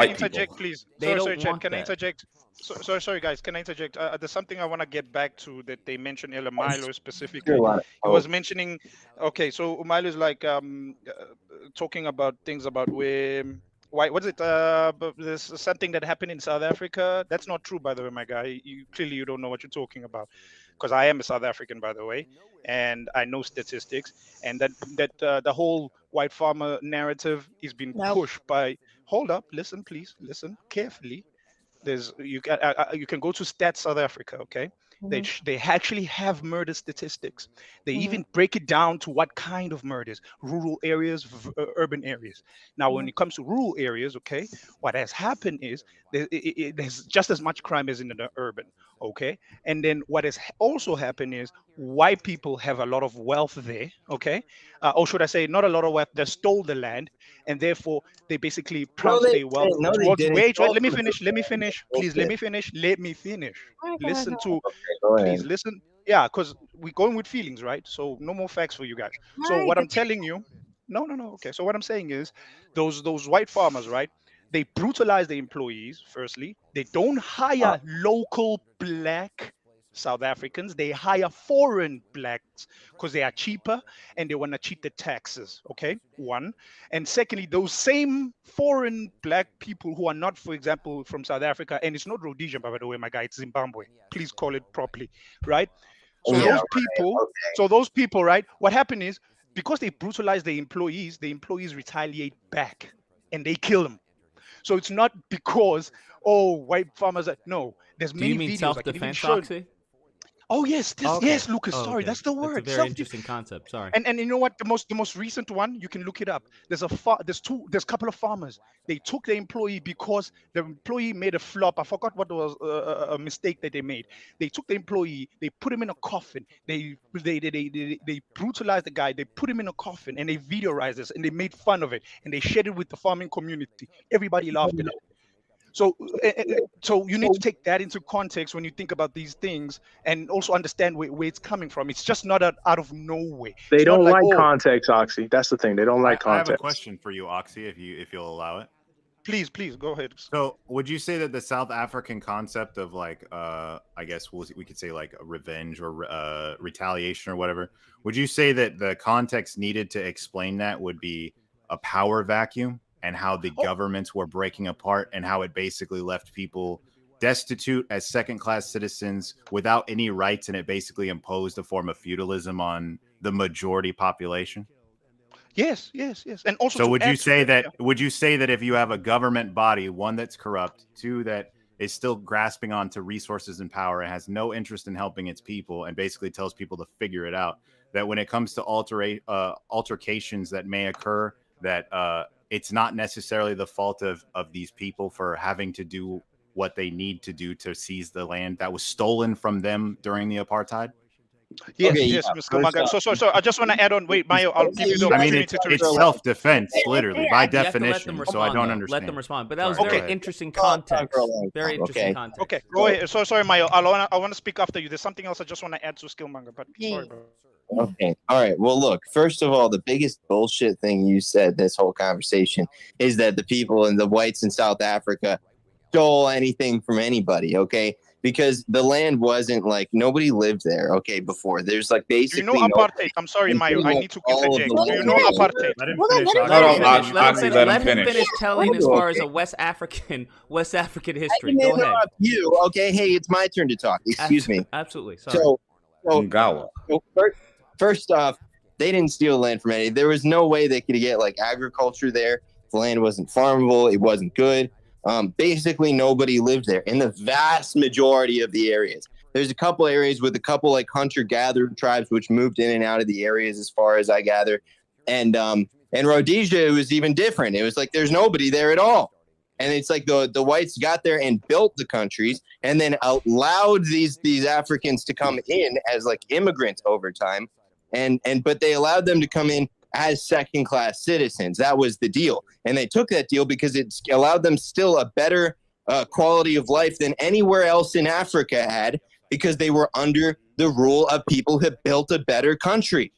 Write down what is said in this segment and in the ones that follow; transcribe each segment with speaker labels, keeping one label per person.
Speaker 1: white
Speaker 2: interject,
Speaker 1: people.
Speaker 2: please?
Speaker 3: They
Speaker 2: Sorry,
Speaker 3: don't
Speaker 2: sorry, Chad.
Speaker 3: want
Speaker 2: Can I
Speaker 3: that.
Speaker 2: interject? Sorry, guys. Can I interject? There's something I want to get back to that they mentioned earlier, Milo
Speaker 4: Sure, a
Speaker 2: specifically.
Speaker 4: lot of
Speaker 2: He was
Speaker 4: hope.
Speaker 2: mentioning, okay, so Milo's like talking about things about where why what's it? There's something that happened in South Africa. That's not true, by the way, my guy. You clearly you don't know what you're talking about, because I am a South African, by the way, and I know statistics, and that the whole white farmer narrative is being
Speaker 5: Nope.
Speaker 2: pushed by. Hold up, listen, please, listen carefully. There's you can go to Stats South Africa, okay?
Speaker 5: Hmm.
Speaker 2: They actually have murder statistics. They
Speaker 5: Hmm.
Speaker 2: even break it down to what kind of murders: rural areas, urban areas. Now, when
Speaker 5: Hmm.
Speaker 2: it comes to rural areas, okay, what has happened is there's just as much crime as in the urban, okay. And then what has also happened is white people have a lot of wealth there, okay, or should I say, not a lot of wealth. They stole the land, and therefore they basically
Speaker 4: No,
Speaker 2: pounced
Speaker 4: they
Speaker 2: their wealth
Speaker 4: no, they
Speaker 2: towards.
Speaker 4: didn't.
Speaker 2: Wait, let me
Speaker 4: Stole from
Speaker 2: finish. Let me
Speaker 4: Switzerland.
Speaker 2: finish. Please, let
Speaker 4: Bullshit.
Speaker 2: me finish. Let me finish.
Speaker 5: Okay,
Speaker 2: Listen to,
Speaker 4: Okay, go
Speaker 2: please
Speaker 4: ahead.
Speaker 2: listen. Yeah, because we're going with feelings, right? So no more facts for you guys. So
Speaker 5: right.
Speaker 2: what I'm telling you, no, no, no. Okay. So what I'm saying is, those white farmers, right? They brutalize the employees. Firstly, they don't
Speaker 4: Uh,
Speaker 2: hire local black South Africans. They hire foreign blacks because they are cheaper and they want to cheat the taxes. Okay, one. And secondly, those same foreign black people who are not, for example, from South Africa, and it's not Rhodesian, by the way, my guy, it's Zimbabwe. Please call it properly, right?
Speaker 4: oh
Speaker 2: So
Speaker 4: yeah,
Speaker 2: those
Speaker 4: right.
Speaker 2: people,
Speaker 4: Okay.
Speaker 2: right? What happened is, because they brutalize the employees retaliate back and they kill them. So it's not because, oh, white farmers are, no. There's
Speaker 3: Do you
Speaker 2: many
Speaker 3: mean
Speaker 2: videos I can even
Speaker 3: self-defense,
Speaker 2: show.
Speaker 3: Oxy?
Speaker 2: Oh yes,
Speaker 3: Oh,
Speaker 2: this,
Speaker 3: okay.
Speaker 2: yes, Lucas.
Speaker 3: Oh,
Speaker 2: Sorry,
Speaker 3: okay.
Speaker 2: that's the
Speaker 3: That's a
Speaker 2: word.
Speaker 3: very
Speaker 2: Self.
Speaker 3: interesting concept. Sorry.
Speaker 2: And you know what? The most recent one, you can look it up. There's a couple of farmers. They took the employee because the employee made a flop. I forgot what was a mistake that they made. They took the employee, they put him in a coffin. They brutalized the guy. They put him in a coffin and they videoized this and they made fun of it and they shared it with the farming community. Everybody laughed at it. So, so you need to take that into context when you think about these things, and also understand where it's coming from. It's just not out of nowhere.
Speaker 6: They
Speaker 2: It's not
Speaker 6: don't
Speaker 2: like,
Speaker 6: like
Speaker 2: oh,
Speaker 6: context, Oxy. That's the thing. They don't like
Speaker 7: I have a
Speaker 6: context.
Speaker 7: question for you, Oxy, if you'll allow it.
Speaker 2: please go ahead.
Speaker 7: So, would you say that the South African concept of like, I guess we could say like a revenge or retaliation or whatever, would you say that the context needed to explain that would be a power vacuum and how the
Speaker 2: Oh,
Speaker 7: governments were breaking apart and how it basically left people destitute as second-class citizens without any rights, and it basically imposed a form of feudalism on the majority population?
Speaker 2: yes, yes, yes. And also
Speaker 7: So
Speaker 2: to
Speaker 7: would you
Speaker 2: add to
Speaker 7: say
Speaker 2: that,
Speaker 7: that
Speaker 2: yeah,
Speaker 7: if you have a government body, one that's corrupt, two that is still grasping onto resources and power and has no interest in helping its people and basically tells people to figure it out, that when it comes to altercations that may occur, that it's not necessarily the fault of these people for having to do what they need to do to seize the land that was stolen from them during the apartheid?
Speaker 4: Okay,
Speaker 2: yes,
Speaker 4: yeah.
Speaker 2: yes, Mr.
Speaker 4: First
Speaker 2: Manga.
Speaker 4: off,
Speaker 2: So I just want to add on. Wait, Mayo, I'll give
Speaker 4: hey,
Speaker 2: you the
Speaker 4: you
Speaker 7: I
Speaker 4: guys
Speaker 7: mean,
Speaker 4: are
Speaker 2: opportunity to
Speaker 4: talking for
Speaker 7: it's
Speaker 4: a
Speaker 2: respond.
Speaker 4: lot.
Speaker 7: self-defense,
Speaker 4: Hey,
Speaker 7: literally,
Speaker 4: hey,
Speaker 7: by
Speaker 3: You have to let them
Speaker 7: definition. So
Speaker 3: respond,
Speaker 7: I don't
Speaker 3: though.
Speaker 7: understand.
Speaker 3: Let them respond. But that was
Speaker 7: Sorry, go
Speaker 3: very
Speaker 7: ahead.
Speaker 3: interesting
Speaker 4: talking
Speaker 3: context.
Speaker 4: for a long
Speaker 3: Very
Speaker 4: time,
Speaker 3: interesting
Speaker 4: okay?
Speaker 3: context.
Speaker 2: Okay, go ahead. Sorry, Mayo. I want to speak after you. There's something else I just want to add to Skillmonger, but sorry,
Speaker 5: Hey.
Speaker 2: bro.
Speaker 4: Okay. All right. Well, look, first of all, the biggest bullshit thing you said this whole conversation is that the people and the whites in South Africa stole anything from anybody, okay? Because the land wasn't like nobody lived there, okay, before. There's like
Speaker 2: Do you know
Speaker 4: basically
Speaker 2: apartheid?
Speaker 4: nobody,
Speaker 2: I'm sorry,
Speaker 4: and
Speaker 2: Mayo.
Speaker 4: pretty
Speaker 2: I
Speaker 4: much
Speaker 2: need to
Speaker 4: all of the
Speaker 2: interject.
Speaker 5: Let
Speaker 2: Do
Speaker 5: him
Speaker 2: you
Speaker 4: land
Speaker 2: know
Speaker 4: was
Speaker 5: finish.
Speaker 2: apartheid?
Speaker 7: Let him
Speaker 5: Hold on,
Speaker 7: finish.
Speaker 5: let him
Speaker 3: Let him
Speaker 1: Hold on,
Speaker 3: finish.
Speaker 5: finish.
Speaker 3: Let him
Speaker 1: Oxy,
Speaker 3: finish.
Speaker 1: let him
Speaker 3: Let him
Speaker 1: finish.
Speaker 3: finish telling as
Speaker 4: Oh,
Speaker 3: far as
Speaker 4: okay.
Speaker 3: a West African
Speaker 4: I
Speaker 3: history.
Speaker 4: can
Speaker 3: Go ahead.
Speaker 4: interrupt you. Okay. Hey, it's my turn to talk. Excuse me.
Speaker 3: Absolutely. Sorry.
Speaker 4: So,
Speaker 1: Ngawa.
Speaker 4: first off, they didn't steal land from any. There was no way they could get like agriculture there. The land wasn't farmable. It wasn't good. Basically, nobody lived there in the vast majority of the areas. There's a couple areas with a couple like hunter-gatherer tribes which moved in and out of the areas, as far as I gather. And Rhodesia, it was even different. It was like there's nobody there at all. And it's like the whites got there and built the countries and then allowed these Africans to come in as like immigrants over time. But they allowed them to come in as second class citizens. That was the deal. And they took that deal because it allowed them still a better quality of life than anywhere else in Africa had, because they were under the rule of people who built a better country.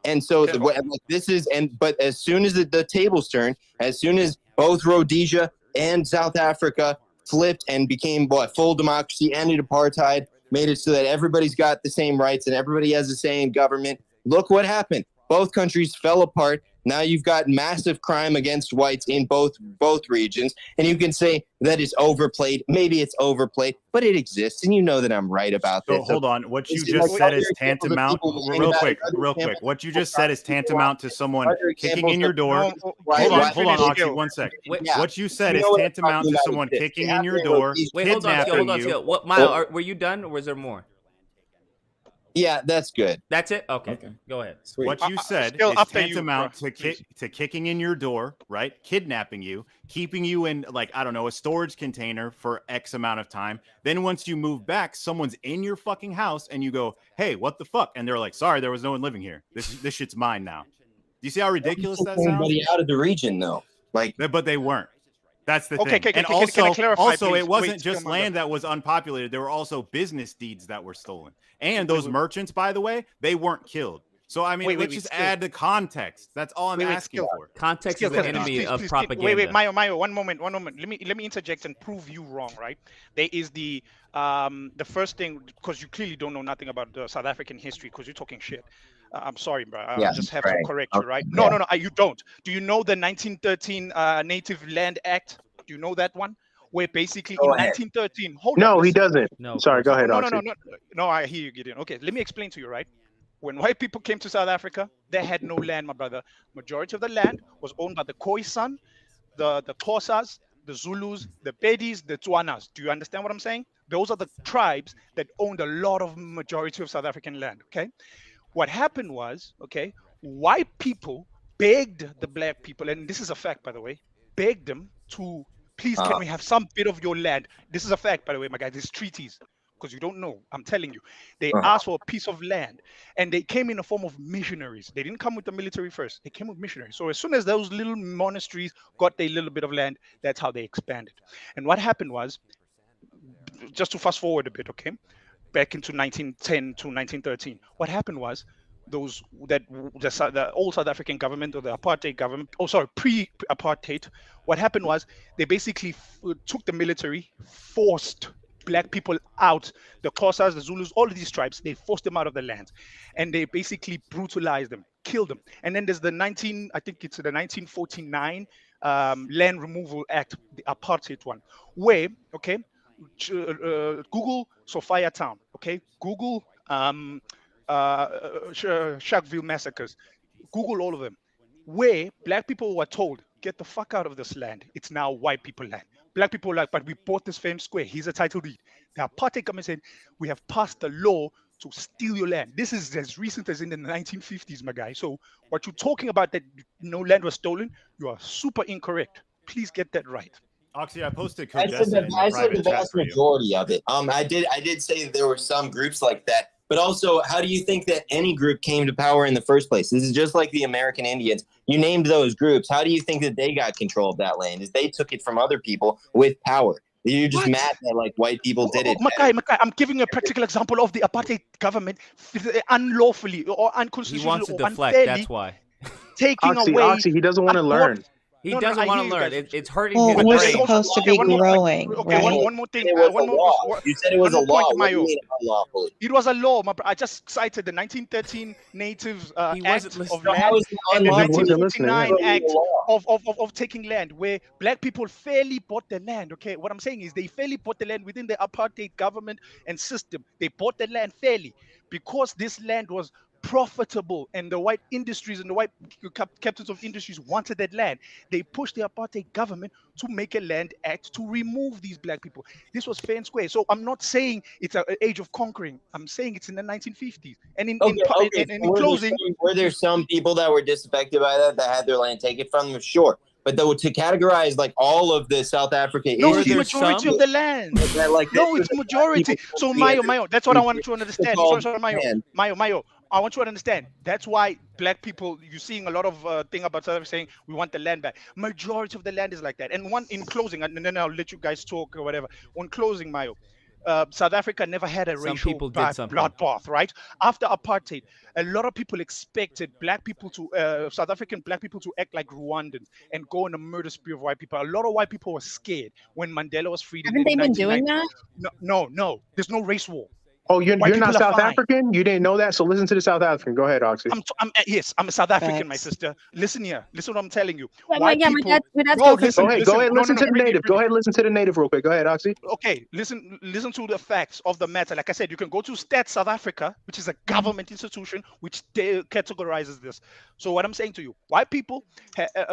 Speaker 4: And so but as soon as the tables turned, as soon as both Rhodesia and South Africa flipped and became full democracy, ended apartheid, made it so that everybody's got the same rights and everybody has the same government. Look what happened. Both countries fell apart. Now you've got massive crime against whites in both regions, and you can say that it's overplayed. Maybe it's overplayed, but it exists, and you know that I'm right about
Speaker 7: So
Speaker 4: this.
Speaker 7: hold on. What you
Speaker 4: It's
Speaker 7: just
Speaker 4: like
Speaker 7: said
Speaker 4: other
Speaker 7: is
Speaker 4: examples of
Speaker 7: tantamount.
Speaker 4: people lying
Speaker 7: Real
Speaker 4: about
Speaker 7: quick,
Speaker 4: it, other
Speaker 7: real quick.
Speaker 4: examples
Speaker 7: What you
Speaker 4: of
Speaker 7: just said is
Speaker 4: people
Speaker 7: tantamount to someone
Speaker 4: other
Speaker 7: kicking
Speaker 4: examples
Speaker 7: in your
Speaker 4: of-
Speaker 7: door.
Speaker 2: No,
Speaker 4: Why-
Speaker 7: Hold
Speaker 4: why-
Speaker 7: on,
Speaker 2: finish,
Speaker 7: Oxy,
Speaker 2: Gil.
Speaker 7: one sec.
Speaker 3: Wait,
Speaker 4: Yeah.
Speaker 7: What you said
Speaker 4: You
Speaker 7: is
Speaker 4: know what I'm
Speaker 7: tantamount
Speaker 4: talking
Speaker 7: to
Speaker 4: about
Speaker 7: someone
Speaker 4: is this.
Speaker 7: kicking
Speaker 4: They
Speaker 7: in
Speaker 4: have
Speaker 7: your
Speaker 4: their
Speaker 7: door,
Speaker 4: location.
Speaker 3: wait, hold on, Skil, hold on,
Speaker 7: kidnapping you.
Speaker 3: Skil. What, Maya, were you done, or was there more?
Speaker 4: Yeah, that's good.
Speaker 3: That's it? Okay,
Speaker 1: Okay.
Speaker 3: go ahead.
Speaker 1: Sweet.
Speaker 7: What you said
Speaker 2: Skil,
Speaker 7: is
Speaker 2: after you,
Speaker 7: tantamount
Speaker 2: bro,
Speaker 7: to kicking in your door, right? Kidnapping you, keeping you in, like, I don't know, a storage container for X amount of time. Then once you move back, someone's in your fucking house and you go, hey, what the fuck? And they're like, sorry, there was no one living here. This shit's mine now. Do you see how ridiculous that sounds?
Speaker 4: Everybody out of the region, though. Like,
Speaker 7: But they weren't. That's the
Speaker 2: Okay,
Speaker 7: thing.
Speaker 2: okay,
Speaker 7: And
Speaker 2: can I clarify,
Speaker 7: also,
Speaker 2: please?
Speaker 7: it wasn't
Speaker 2: Wait,
Speaker 7: just
Speaker 2: come on,
Speaker 7: land that was unpopulated. There were also business deeds that were stolen. And those
Speaker 2: wait.
Speaker 7: merchants, by the way, they weren't killed. So, I mean,
Speaker 2: Wait,
Speaker 7: let's just
Speaker 2: Skil.
Speaker 7: add the context. That's all I'm
Speaker 2: Wait,
Speaker 7: asking
Speaker 2: Skil.
Speaker 7: for.
Speaker 3: Context
Speaker 2: Skil,
Speaker 3: is the
Speaker 2: please,
Speaker 3: enemy
Speaker 2: please,
Speaker 3: of
Speaker 2: please,
Speaker 3: propaganda.
Speaker 2: Wait, Mayo, one moment. Let me interject and prove you wrong, right? There is the first thing, because you clearly don't know nothing about the South African history, because you're talking shit. I'm sorry, bro. I
Speaker 4: Yeah,
Speaker 2: just have
Speaker 4: right.
Speaker 2: to correct you,
Speaker 4: Okay,
Speaker 2: right?
Speaker 4: yeah.
Speaker 2: No, you don't. Do you know the 1913 Native Land Act? Do you know that one? Where basically
Speaker 4: Go
Speaker 2: in
Speaker 4: ahead.
Speaker 2: 1913, hold
Speaker 6: No,
Speaker 2: up,
Speaker 6: he
Speaker 2: listen.
Speaker 6: doesn't.
Speaker 3: No, of
Speaker 6: Sorry,
Speaker 3: course
Speaker 6: go
Speaker 3: not.
Speaker 6: ahead, Oxy.
Speaker 2: No, I hear you, Gideon. Okay, let me explain to you, right? When white people came to South Africa, they had no land, my brother. Majority of the land was owned by the Khoisan, the Xhosas, the Zulus, the Pedis, the Tswanas. Do you understand what I'm saying? Those are the tribes that owned a lot of majority of South African land, okay? What happened was, okay, white people begged the black people, and this is a fact, by the way, begged them to, please, can we have some bit of your land? This is a fact, by the way, my guy, these treaties, because you don't know, I'm telling you. They asked for a piece of land, and they came in the form of missionaries. They didn't come with the military first. They came with missionaries. So as soon as those little monasteries got their little bit of land, that's how they expanded. And what happened was, just to fast forward a bit, okay, back into 1910 to 1913, what happened was the old South African government, or the apartheid government, pre-apartheid, what happened was they basically took the military, forced black people out, the Xhosas, the Zulus, all of these tribes, they forced them out of the land, and they basically brutalized them, killed them. And then there's the 1949 Land Removal Act, the apartheid one, where, okay, Google Sophia Town, okay, Google Sharkville massacres, Google all of them, where black people were told, get the fuck out of this land. It's now white people land. Black people were like, but we bought this famed square. Here's a title deed. The apartheid government said, we have passed the law to steal your land. This is as recent as in the 1950s, my guy. So what you're talking about, that no land was stolen, you are super incorrect. Please get that right.
Speaker 7: Oxy, I posted
Speaker 4: I said
Speaker 7: Codessa
Speaker 4: the,
Speaker 7: in
Speaker 4: I
Speaker 7: the
Speaker 4: said the
Speaker 7: private chat
Speaker 4: vast
Speaker 7: for you.
Speaker 4: majority of it. I did say that there were some groups like that, but also, how do you think that any group came to power in the first place? This is just like the American Indians. You named those groups. How do you think that they got control of that land? Is they took it from other people with power? You're just
Speaker 2: What?
Speaker 4: mad that like white people did it.
Speaker 2: Makai, I'm giving you a practical example of the apartheid government unlawfully or
Speaker 3: He
Speaker 2: unconstitutionally
Speaker 3: wants to
Speaker 2: or
Speaker 3: deflect.
Speaker 2: unfairly
Speaker 3: That's why.
Speaker 2: taking
Speaker 6: Oxy,
Speaker 2: away.
Speaker 6: Oxy, he doesn't want to learn.
Speaker 3: He
Speaker 2: No,
Speaker 3: doesn't
Speaker 2: I
Speaker 3: want
Speaker 2: hear
Speaker 3: to
Speaker 2: you
Speaker 3: learn.
Speaker 2: guys.
Speaker 3: It's hurting
Speaker 5: Well,
Speaker 3: his
Speaker 5: we're
Speaker 2: But
Speaker 3: brain.
Speaker 5: supposed to be
Speaker 2: one more-
Speaker 5: growing,
Speaker 2: Okay,
Speaker 5: right?
Speaker 2: one more thing.
Speaker 4: It was
Speaker 2: One
Speaker 4: a
Speaker 2: more.
Speaker 4: law. You said it was a
Speaker 2: one more
Speaker 4: law.
Speaker 2: point,
Speaker 4: What do you
Speaker 2: Mayo.
Speaker 4: mean unlawfully?
Speaker 2: It was a law. I just cited the 1913 Native
Speaker 3: He
Speaker 2: Act
Speaker 3: wasn't
Speaker 2: of
Speaker 3: listening.
Speaker 4: So
Speaker 2: Land
Speaker 4: how is it
Speaker 2: and the
Speaker 6: He
Speaker 4: unlawful?
Speaker 6: wasn't listening,
Speaker 2: 1949
Speaker 4: yeah.
Speaker 2: Act of taking land, where black people fairly bought the land. Okay, what I'm saying is they fairly bought the land within the apartheid government and system. They bought the land fairly because this land was profitable, and the white industries and the white captains of industries wanted that land. They pushed the apartheid government to make a land act to remove these black people. This was fair and square. So I'm not saying it's an age of conquering. I'm saying it's in the 1950s. And in
Speaker 4: So
Speaker 2: closing,
Speaker 4: were there some people that were disaffected by that had their land taken from them? Sure. But though to categorize like all of the South Africa
Speaker 2: no,
Speaker 3: Were
Speaker 2: it's
Speaker 3: there
Speaker 2: majority
Speaker 3: some?
Speaker 2: of the land.
Speaker 4: like
Speaker 2: No, it's majority. So Mayo, that's what I want you to understand. Sorry, Mayo, I want you to understand. That's why black people, you're seeing a lot of thing about South Africa saying we want the land back. Majority of the land is like that. And one in closing, and then I'll let you guys talk or whatever. On closing, Mayo, South Africa never had a
Speaker 3: Some
Speaker 2: racial
Speaker 3: people did something.
Speaker 2: bloodbath, right? After apartheid, a lot of people expected black people to, South African black people to act like Rwandans and go on a murder spree of white people. A lot of white people were scared when Mandela was freed in
Speaker 1: Haven't they been
Speaker 2: 1990.
Speaker 1: doing that?
Speaker 2: No. There's no race war.
Speaker 6: Oh, you're
Speaker 2: White
Speaker 6: not
Speaker 2: people are
Speaker 6: South
Speaker 2: fine.
Speaker 6: African? You didn't know that? So listen to the South African. Go ahead, Oxy.
Speaker 2: Yes, I'm a South African, my
Speaker 5: Facts.
Speaker 2: sister. Listen here. Listen what I'm telling you.
Speaker 1: Yeah,
Speaker 2: White
Speaker 1: my
Speaker 2: people.
Speaker 1: dad's
Speaker 2: No,
Speaker 1: girlfriend.
Speaker 2: listen,
Speaker 6: Go ahead,
Speaker 2: No,
Speaker 6: listen to the
Speaker 2: Brittany,
Speaker 6: native. Go ahead, listen to the native real quick. Go ahead, Oxy.
Speaker 2: Okay, listen to the facts of the matter. Like I said, you can go to Stats South Africa, which is a government institution which categorizes this. So what I'm saying to you, white people,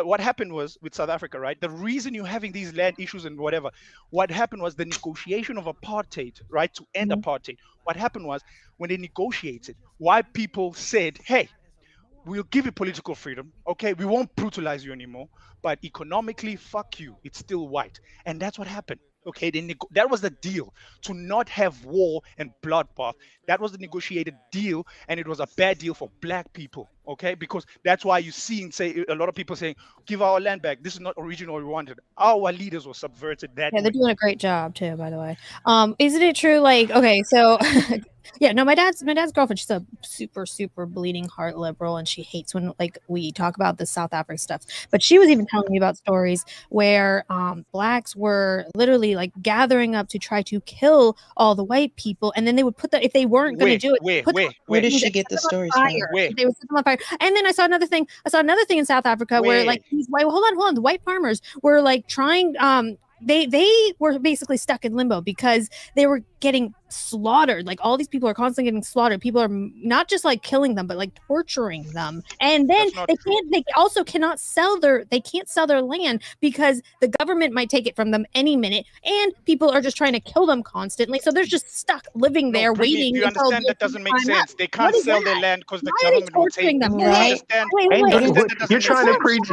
Speaker 2: what happened was with South Africa, right? The reason you're having these land issues and whatever, what happened was the negotiation of apartheid, right, to end apartheid. What happened was when they negotiated, white people said, hey, we'll give you political freedom, okay? We won't brutalize you anymore, but economically, fuck you. It's still white. And that's what happened. Okay, that was the deal, to not have war and bloodbath. That was the negotiated deal, and it was a bad deal for black people. Okay, because that's why you see say a lot of people saying, "Give our land back. This is not original we wanted." Our leaders were subverted that
Speaker 1: Yeah,
Speaker 2: way.
Speaker 1: they're doing a great job too, by the way. Isn't it true? Like, okay, so yeah, no, my dad's girlfriend, she's a super bleeding heart liberal, and she hates when like we talk about the South African stuff. But she was even telling me about stories where blacks were literally like gathering up to try to kill all the white people, and then they would put that if they weren't going to do it.
Speaker 5: Where did she get the stories from?
Speaker 1: They would set them on fire. And then I saw another thing in South Africa where like these white hold on, the white farmers were like trying they were basically stuck in limbo because they were getting slaughtered. Like all these people are constantly getting slaughtered. People are not just like killing them, but like torturing them. And then they also cannot sell their land because the government might take it from them any minute. And people are just trying to kill them constantly. So they're just stuck living there waiting.
Speaker 2: Do you understand that doesn't make sense? They can't sell their land because the government will take
Speaker 1: them.
Speaker 5: Right?
Speaker 6: You're trying to preach.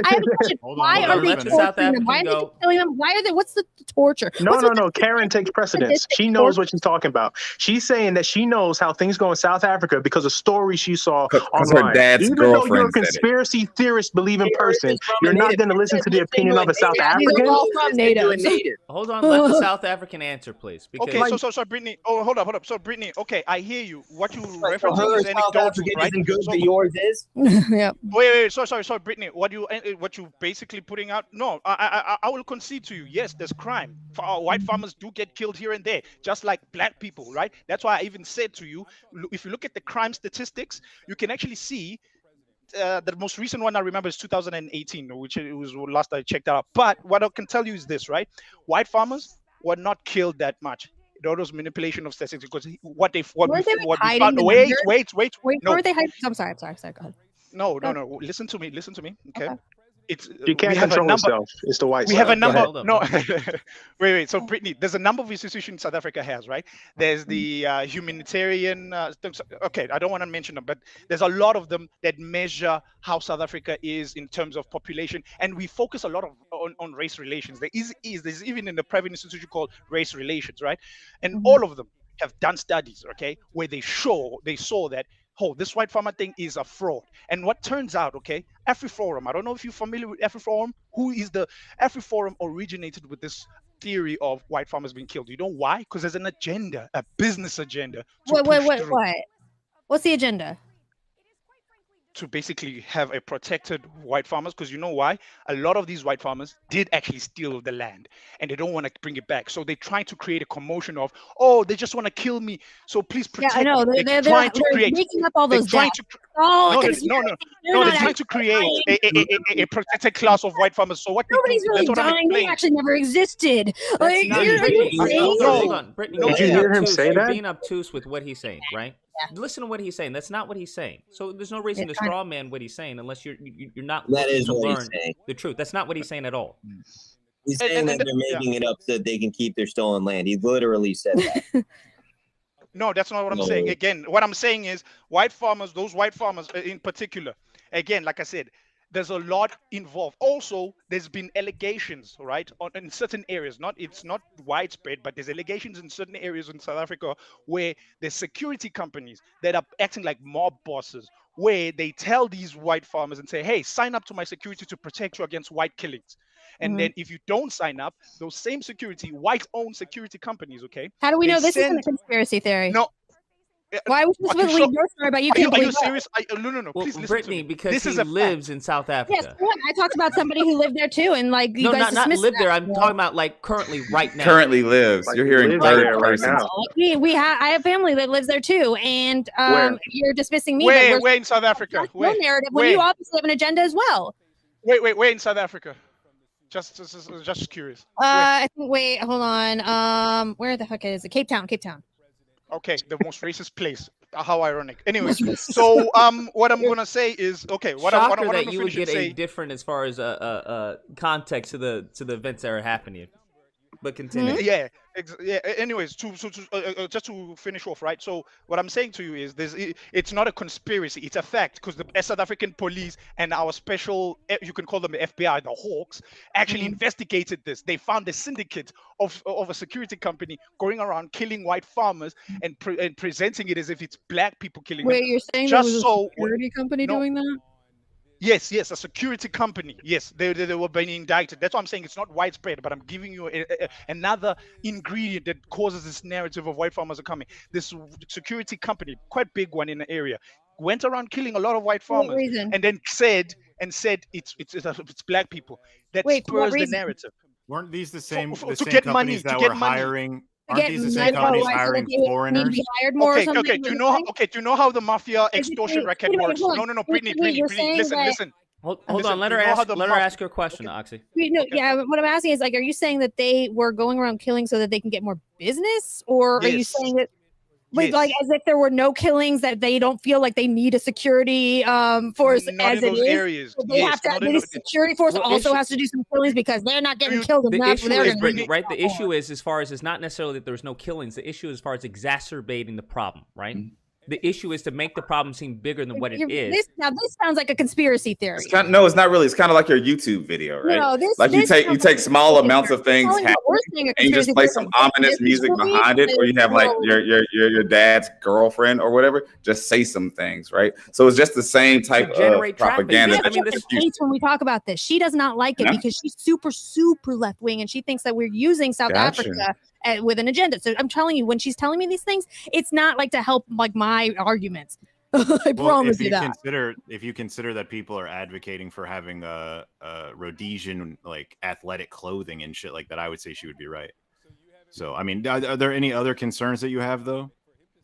Speaker 1: I have a question. Why are they torturing them? Why are they killing them? Why are they? What's the torture?
Speaker 6: No. Karen takes precedence. She knows what she's talking about. She's saying that she knows how things go in South Africa because of stories she saw online.
Speaker 8: Her dad's
Speaker 6: Even though you're a
Speaker 8: girlfriend said it.
Speaker 6: conspiracy theorist believing person, you're not going to listen to the opinion of a South African.
Speaker 3: Hold on, let the South African answer, please. Because
Speaker 2: Okay, so Brittany. Oh, hold up. So Brittany, okay, I hear you. What you referencing is anecdotal, right?
Speaker 4: But yours is.
Speaker 1: Yeah.
Speaker 2: Wait. Sorry, Brittany. What you basically putting out? No, I will concede to you. Yes, there's crime. White farmers do get killed here and there, just like black people, right? That's why I even said to you, if you look at the crime statistics, you can actually see the most recent one I remember is 2018, which it was last I checked out. But what I can tell you is this, right? White farmers were not killed that much. All those manipulation of statistics because what we found. Wait. No.
Speaker 1: Were they hiding? I'm sorry. Go ahead.
Speaker 2: No. Listen to me. Okay.
Speaker 6: You can't control yourself. It's the white.
Speaker 2: We have a number.
Speaker 3: No.
Speaker 2: Wait. So Brittany, there's a number of institutions South Africa has, right? There's the humanitarian. Okay, I don't want to mention them, but there's a lot of them that measure how South Africa is in terms of population, and we focus a lot on race relations. There's even in the private institution called race relations, right? And all of them have done studies, okay, where they saw that this white farmer thing is a fraud. And what turns out, okay, AfriForum, I don't know if you're familiar with AfriForum. AfriForum originated with this theory of white farmers being killed. You know why? Because there's an agenda, a business agenda.
Speaker 1: What? What's the agenda?
Speaker 2: To basically have a protected white farmers, because you know why? A lot of these white farmers did actually steal the land and they don't want to bring it back. So they're trying to create a commotion of, they just want to kill me. So please protect
Speaker 1: me. Yeah, I know.
Speaker 2: They're trying to create.
Speaker 1: Making up all those
Speaker 2: They're trying to create a protected class of white farmers. So what
Speaker 1: nobody's really dying. They actually never existed. Like,
Speaker 3: hold on, Brittany.
Speaker 6: Did you hear him say that?
Speaker 3: You're being obtuse with what he's saying, right?
Speaker 1: Yeah.
Speaker 3: Listen to what he's saying. That's not what he's saying. So there's no reason to straw man what he's saying unless you're not looking to learn the truth. That's not what he's saying at all.
Speaker 4: He's saying that they're making it up so that they can keep their stolen land. He literally said that.
Speaker 2: No, that's not what I'm saying. Again, what I'm saying is those white farmers in particular, again, like I said, there's a lot involved. Also, there's been allegations, right, in certain areas. It's not widespread, but there's allegations in certain areas in South Africa where there's security companies that are acting like mob bosses, where they tell these white farmers and say, hey, sign up to my security to protect you against white killings. And then if you don't sign up, those same white-owned security companies, okay?
Speaker 1: How do we know this isn't a
Speaker 2: send
Speaker 1: conspiracy theory?
Speaker 2: no.
Speaker 1: Why would you
Speaker 2: Are you
Speaker 1: believe your story, but you can't
Speaker 2: Are you
Speaker 1: believe us?
Speaker 2: serious? No.
Speaker 3: Well,
Speaker 2: Please listen
Speaker 3: Brittany,
Speaker 2: to me.
Speaker 3: because
Speaker 2: This
Speaker 3: he
Speaker 2: is a
Speaker 3: lives
Speaker 2: fact.
Speaker 3: in South
Speaker 1: Yes,
Speaker 3: Africa.
Speaker 1: what? I talked about somebody who lived there too, and like you
Speaker 3: No,
Speaker 1: guys
Speaker 3: not
Speaker 1: dismissed
Speaker 3: live there.
Speaker 1: that.
Speaker 3: I'm talking about like currently, right now.
Speaker 5: Currently lives.
Speaker 6: Like,
Speaker 5: You're hearing
Speaker 6: lives
Speaker 5: third
Speaker 6: there right
Speaker 5: person.
Speaker 6: now.
Speaker 1: Like I have family that lives there too, and
Speaker 6: Where?
Speaker 1: you're dismissing me.
Speaker 2: Where
Speaker 1: but
Speaker 2: in South Africa?
Speaker 1: That's
Speaker 2: Where?
Speaker 1: your narrative when you obviously have an agenda as well.
Speaker 2: Where in South Africa? Just curious.
Speaker 1: I think. Wait, hold on. Where the heck is it? Cape Town.
Speaker 2: Okay, the most racist place. How ironic. Anyways, so what I'm gonna say is okay. What
Speaker 3: Shocker
Speaker 2: I'm
Speaker 3: that
Speaker 2: gonna
Speaker 3: you would
Speaker 2: finish
Speaker 3: get
Speaker 2: and
Speaker 3: a
Speaker 2: say.
Speaker 3: different as far as context to the events that are happening. But continue.
Speaker 2: Yeah. Anyways, just to finish off, right? So what I'm saying to you is, it's not a conspiracy; it's a fact, because the South African police and our special, you can call them the FBI, the Hawks, actually investigated this. They found a syndicate of a security company going around killing white farmers and presenting it as if it's black people killing them.
Speaker 1: Wait, you're saying
Speaker 2: Just
Speaker 1: there was
Speaker 2: so-
Speaker 1: a security company
Speaker 2: no.
Speaker 1: doing that?
Speaker 2: Yes, a security company. Yes, they were being indicted. That's why I'm saying it's not widespread, but I'm giving you another ingredient that causes this narrative of white farmers are coming. This security company, quite big one in the area, went around killing a lot of white
Speaker 1: For what
Speaker 2: farmers,
Speaker 1: reason?
Speaker 2: and then said it's black people. That
Speaker 1: Wait, for what
Speaker 2: spurs the
Speaker 1: reason?
Speaker 2: narrative.
Speaker 7: Weren't these the same
Speaker 2: to
Speaker 7: same
Speaker 2: get money,
Speaker 7: companies
Speaker 2: to
Speaker 7: that
Speaker 2: get
Speaker 7: were
Speaker 2: money.
Speaker 7: hiring?
Speaker 1: To
Speaker 7: Aren't
Speaker 1: get
Speaker 7: these the
Speaker 1: money,
Speaker 7: same companies
Speaker 1: so that
Speaker 7: hiring
Speaker 1: they would need to
Speaker 7: foreigners?
Speaker 1: be hired more or
Speaker 2: Okay,
Speaker 1: something?
Speaker 2: do you know how the mafia extortion racket
Speaker 1: wait,
Speaker 2: works?
Speaker 1: hold on.
Speaker 2: No,
Speaker 1: Wait,
Speaker 2: Brittany,
Speaker 1: you're saying
Speaker 2: listen,
Speaker 1: that-
Speaker 2: listen.
Speaker 3: Hold
Speaker 2: Listen,
Speaker 3: on. Let
Speaker 2: do
Speaker 3: her
Speaker 2: you know how
Speaker 3: ask.
Speaker 2: the
Speaker 3: Let her
Speaker 2: mafia-
Speaker 3: ask her question, Oxy.
Speaker 1: Yeah, what I'm asking is, like, are you saying that they were going around killing so that they can get more business, or are you
Speaker 2: Yes.
Speaker 1: saying that, wait,
Speaker 2: Yes.
Speaker 1: like, as if there were no killings, that they don't feel like they need a security force
Speaker 2: Not
Speaker 1: as
Speaker 2: in
Speaker 1: it
Speaker 2: those
Speaker 1: is?
Speaker 2: areas.
Speaker 1: They
Speaker 2: Yes,
Speaker 1: have to.
Speaker 2: not in
Speaker 1: The
Speaker 2: those-
Speaker 1: security force
Speaker 3: Well,
Speaker 1: also
Speaker 3: issue-
Speaker 1: has to do some killings because they're not getting killed
Speaker 3: The
Speaker 1: enough.
Speaker 3: issue
Speaker 1: They're
Speaker 3: is,
Speaker 1: gonna
Speaker 3: Brittany,
Speaker 1: do
Speaker 3: right? The
Speaker 1: a lot
Speaker 3: issue is, as far as, it's not necessarily that there's no killings. The issue is as far as exacerbating the problem, right? The issue is to make the problem seem bigger than what it is.
Speaker 1: This sounds like a conspiracy theory.
Speaker 5: No, it's not really. It's kind of like your YouTube video, right?
Speaker 1: No,
Speaker 5: Like you
Speaker 1: sounds
Speaker 5: take small amounts of things
Speaker 1: telling what we're
Speaker 5: happening,
Speaker 1: saying a
Speaker 5: and you just
Speaker 1: conspiracy
Speaker 5: play
Speaker 1: theory.
Speaker 5: some ominous
Speaker 1: This
Speaker 5: music
Speaker 1: really
Speaker 5: behind it, or you have like
Speaker 1: is-
Speaker 5: your dad's girlfriend or whatever just say some things, right? So it's just the same type of
Speaker 3: generate traffic.
Speaker 5: propaganda.
Speaker 3: Yeah,
Speaker 5: that
Speaker 3: I mean,
Speaker 5: you
Speaker 3: this-
Speaker 5: use.
Speaker 1: hates when we talk about this. She does not like it because she's super left wing, and she thinks that we're using South
Speaker 5: Gotcha.
Speaker 1: Africa with an agenda. So I'm telling you, when she's telling me these things, it's not like to help like my arguments. I promise you that.
Speaker 7: If you consider that people are advocating for having a Rhodesian like athletic clothing and shit like that, I would say she would be right. So, I mean, are there any other concerns that you have though?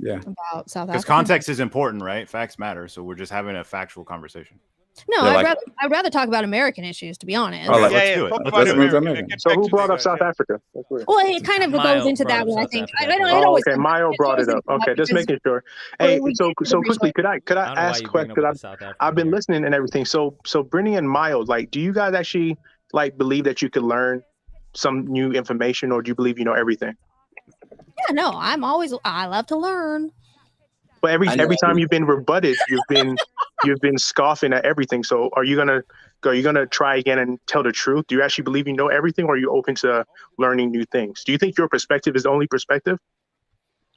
Speaker 5: Yeah,
Speaker 1: About South
Speaker 7: because
Speaker 1: Africa.
Speaker 7: context is important, right? Facts matter. So we're just having a factual conversation.
Speaker 1: No,
Speaker 5: Yeah,
Speaker 1: I'd rather talk about American issues, to be honest.
Speaker 5: Oh, like-
Speaker 7: Let's do it.
Speaker 2: talk
Speaker 7: Let's
Speaker 2: about
Speaker 5: do it.
Speaker 2: America. Get
Speaker 6: So
Speaker 2: back
Speaker 6: who
Speaker 2: to
Speaker 6: brought
Speaker 2: the-
Speaker 6: up South Africa? That's weird.
Speaker 1: Well, it kind of
Speaker 3: Mayo
Speaker 1: goes into
Speaker 3: brought
Speaker 1: that
Speaker 3: up
Speaker 1: one, I
Speaker 3: South
Speaker 1: think.
Speaker 3: Africa.
Speaker 1: I don't
Speaker 6: Oh,
Speaker 1: always
Speaker 6: okay.
Speaker 1: come back
Speaker 6: Mayo
Speaker 1: to
Speaker 6: brought it
Speaker 1: Jersey
Speaker 6: up. Okay, just
Speaker 1: because
Speaker 6: making sure. Hey,
Speaker 1: we
Speaker 6: so
Speaker 1: can't
Speaker 6: quickly, could I
Speaker 3: I don't know why
Speaker 6: ask
Speaker 3: you
Speaker 6: a
Speaker 3: bring
Speaker 6: question?
Speaker 3: up
Speaker 6: Because
Speaker 3: the South African
Speaker 6: I've been
Speaker 3: here.
Speaker 6: listening and everything. So Brittany and Miles, like, do you guys actually like believe that you could learn some new information, or do you believe you know everything?
Speaker 1: Yeah, no, I love to learn.
Speaker 6: But every
Speaker 4: I know
Speaker 6: time you've been rebutted, you've been scoffing at everything. So are you gonna try again and tell the truth? Do you actually believe you know everything, or are you open to learning new things? Do you think your perspective is the only perspective?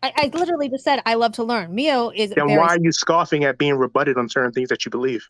Speaker 1: I literally just said I love to learn. Mio is
Speaker 6: Then
Speaker 1: very
Speaker 6: why are you scoffing at being rebutted on certain things that you believe?